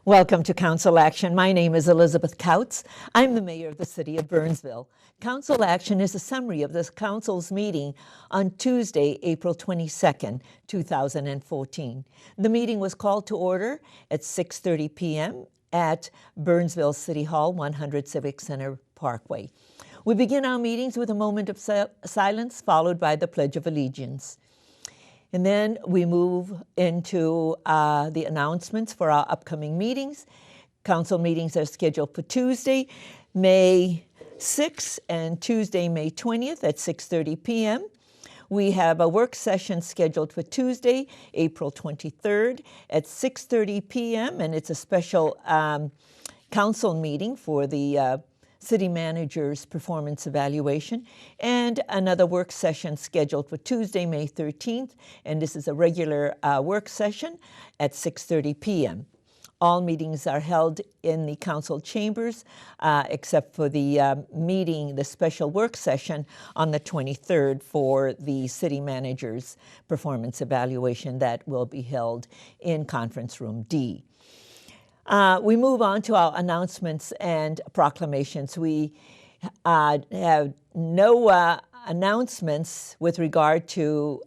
Welcome to Council Action. My name is Elizabeth Couts. I'm the mayor of the city of Burnsville. Council Action is a summary of this council's meeting on Tuesday, April 22nd, 2014. The meeting was called to order at 6:30 p.m. at Burnsville City Hall, 100 Civic Center Parkway. We begin our meetings with a moment of silence, followed by the Pledge of Allegiance. And then we move into the announcements for our upcoming meetings. Council meetings are scheduled for Tuesday, May 6th and Tuesday, May 20th at 6:30 p.m. We have a work session scheduled for Tuesday, April 23rd at 6:30 p.m. and it's a special council meeting for the city manager's performance evaluation, and another work session scheduled for Tuesday, May 13th, and this is a regular work session at 6:30 p.m. All meetings are held in the council chambers, except for the the special work session on the 23rd for the city manager's performance evaluation that will be held in Conference Room D. We move on to our announcements and proclamations. We have no announcements with regard to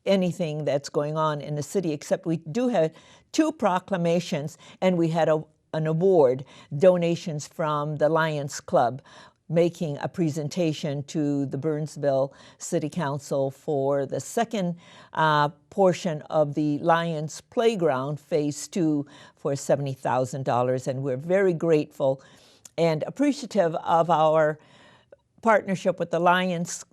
anything that's going on in the city, except we do have two proclamations, and we had an award, donations from the Lions Club, making a presentation to the Burnsville City Council for the second portion of the Lions Playground Phase 2 for $70,000. And we're very grateful and appreciative of our partnership with the Lions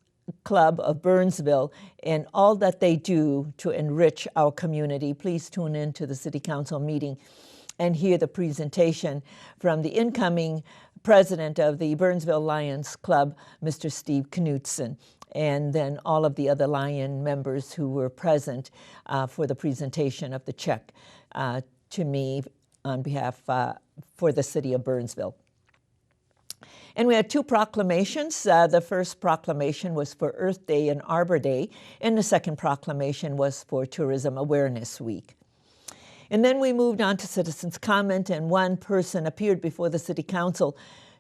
Club of Burnsville and all that they do to enrich our community. Please tune in to the City Council meeting and hear the presentation from the incoming president of the Burnsville Lions Club, Mr. Steve Knutson, and then all of the other Lion members who were present for the presentation of the check to me on behalf for the city of Burnsville. And we had two proclamations. The first proclamation was for Earth Day and Arbor Day, and the second proclamation was for Tourism Awareness Week. And then we moved on to citizens' comment, and one person appeared before the City Council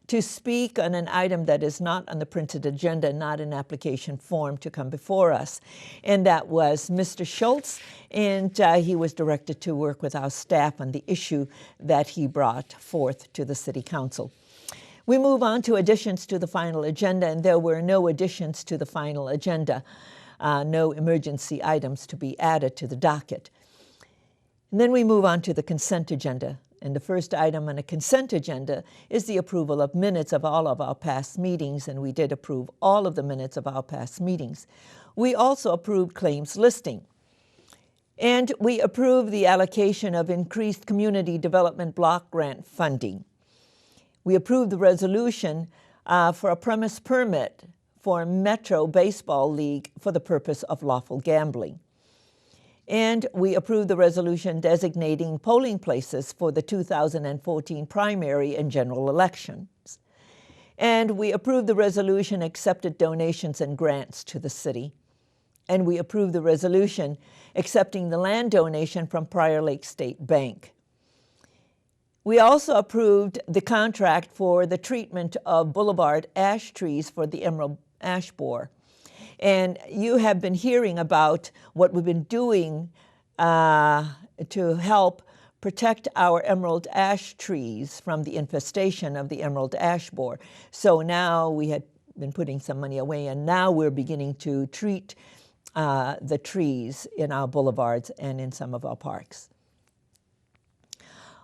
to speak on an item that is not on the printed agenda, not an application form to come before us. And that was Mr. Schultz, and he was directed to work with our staff on the issue that he brought forth to the City Council. We move on to additions to the final agenda, and there were no additions to the final agenda, no emergency items to be added to the docket. And then we move on to the consent agenda. And the first item on the consent agenda is the approval of minutes of all of our past meetings, and we did approve all of the minutes of our past meetings. We also approved claims listing. And we approved the allocation of increased community development block grant funding. We approved the resolution for a premise permit for Metro Baseball League for the purpose of lawful gambling. And we approved the resolution designating polling places for the 2014 primary and general elections. And we approved the resolution accepted donations and grants to the city. And we approved the resolution accepting the land donation from Prior Lake State Bank. We also approved the contract for the treatment of boulevard ash trees for the emerald ash borer. And you have been hearing about what we've been doing to help protect our emerald ash trees from the infestation of the emerald ash borer. So now we had been putting some money away, and now we're beginning to treat the trees in our boulevards and in some of our parks.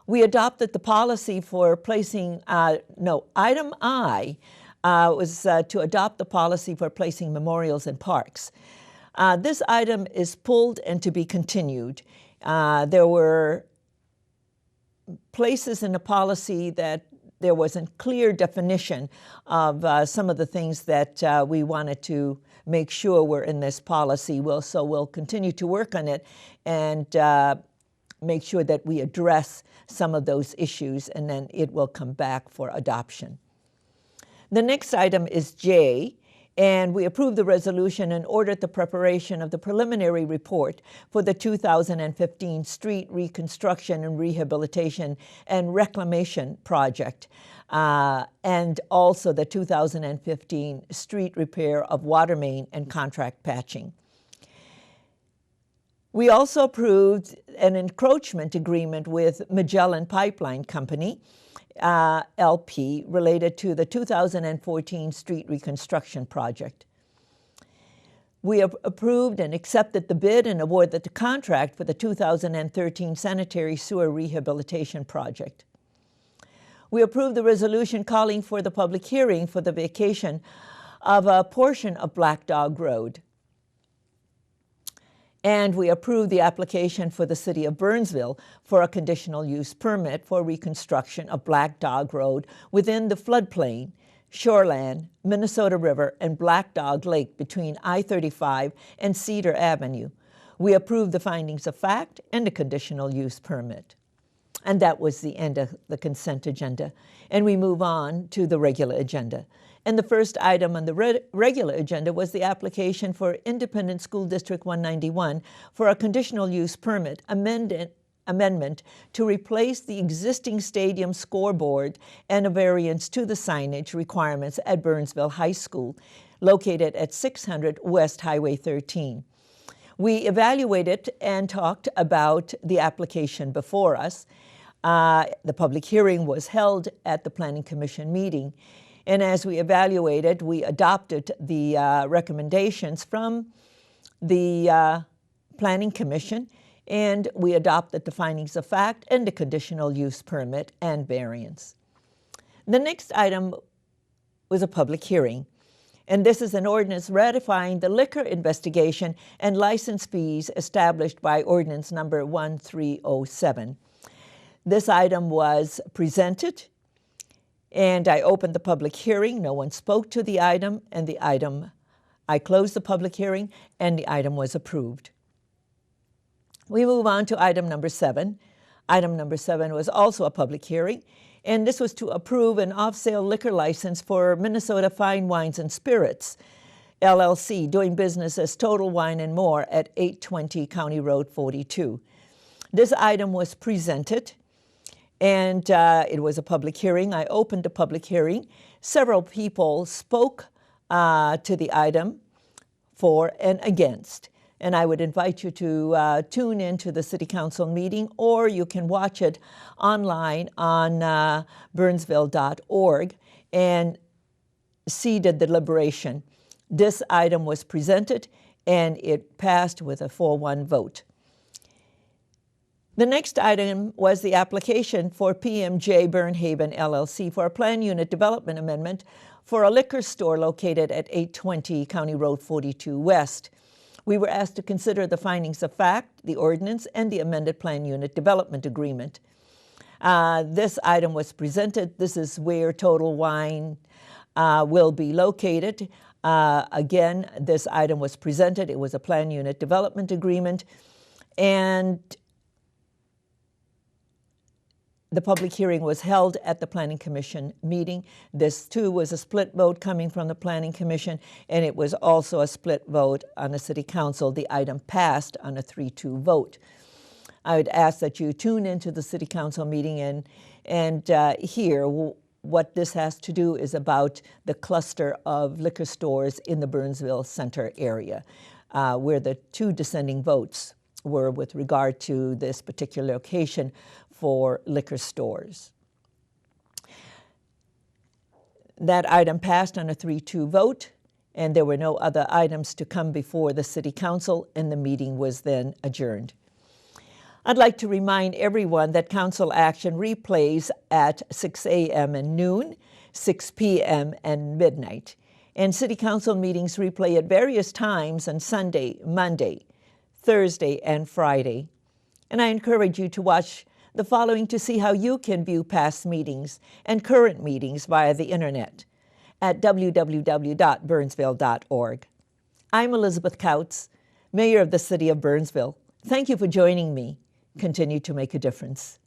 We adopted the policy for placing, item I was to adopt the policy for placing memorials in parks. This item is pulled and to be continued. There were places in the policy that there wasn't clear definition of some of the things that we wanted to make sure were in this policy. So we'll continue to work on it and make sure that we address some of those issues, and then it will come back for adoption. The next item is J, And we approved the resolution and ordered the preparation of the preliminary report for the 2015 street reconstruction and rehabilitation and reclamation project, and also the 2015 street repair of water main and contract patching. We also approved an encroachment agreement with Magellan Pipeline Company, LP, related to the 2014 street reconstruction project. We approved and accepted the bid and awarded the contract for the 2013 sanitary sewer rehabilitation project. We approved the resolution calling for the public hearing for the vacation of a portion of Black Dog Road. And we approved the application for the City of Burnsville for a conditional use permit for reconstruction of Black Dog Road within the floodplain, shoreland, Minnesota River, and Black Dog Lake between I-35 and Cedar Avenue. We approved the findings of fact and the conditional use permit. And that was the end of the consent agenda. And we move on to the regular agenda. And the first item on the regular agenda was the application for Independent School District 191 for a conditional use permit amendment to replace the existing stadium scoreboard and a variance to the signage requirements at Burnsville High School, located at 600 West Highway 13. We evaluated and talked about the application before us. The public hearing was held at the Planning Commission meeting. And as we evaluated, we adopted the recommendations from the Planning Commission, and we adopted the findings of fact and the conditional use permit and variance. The next item was a public hearing, and this is an ordinance ratifying the liquor investigation and license fees established by ordinance number 1307. This item was presented, and I opened the public hearing. No one spoke to the item, and I closed the public hearing, and the item was approved. We move on to item number 7. Item number 7 was also a public hearing, and this was to approve an off-sale liquor license for Minnesota Fine Wines and Spirits, LLC, doing business as Total Wine and More at 820 County Road 42. This item was presented, and it was a public hearing. I opened the public hearing. Several people spoke to the item for and against. And I would invite you to tune into the City Council meeting, or you can watch it online on burnsville.org and see the deliberation. This item was presented, and it passed with a 4-1 vote. The next item was the application for PMJ Burnhaven LLC for a plan unit development amendment for a liquor store located at 820 County Road 42 West. We were asked to consider the findings of fact, the ordinance, and the amended plan unit development agreement. This item was presented. This is where Total Wine will be located. Again, this item was presented. It was a plan unit development agreement, and the public hearing was held at the Planning Commission meeting. This, too, was a split vote coming from the Planning Commission, and it was also a split vote on the City Council. The item passed on a 3-2 vote. I would ask that you tune into the City Council meeting and hear what this has to do is about the cluster of liquor stores in the Burnsville Center area, where the 2 dissenting votes were with regard to this particular location for liquor stores. That item passed on a 3-2 vote, and there were no other items to come before the City Council, and the meeting was then adjourned. I'd like to remind everyone that council action replays at 6 a.m. and noon, 6 p.m. and midnight, and City Council meetings replay at various times on Sunday, Monday, Thursday, and Friday. And I encourage you to watch the following to see how you can view past meetings and current meetings via the internet at www.burnsville.org. I'm Elizabeth Kautz, Mayor of the City of Burnsville. Thank you for joining me. Continue to make a difference.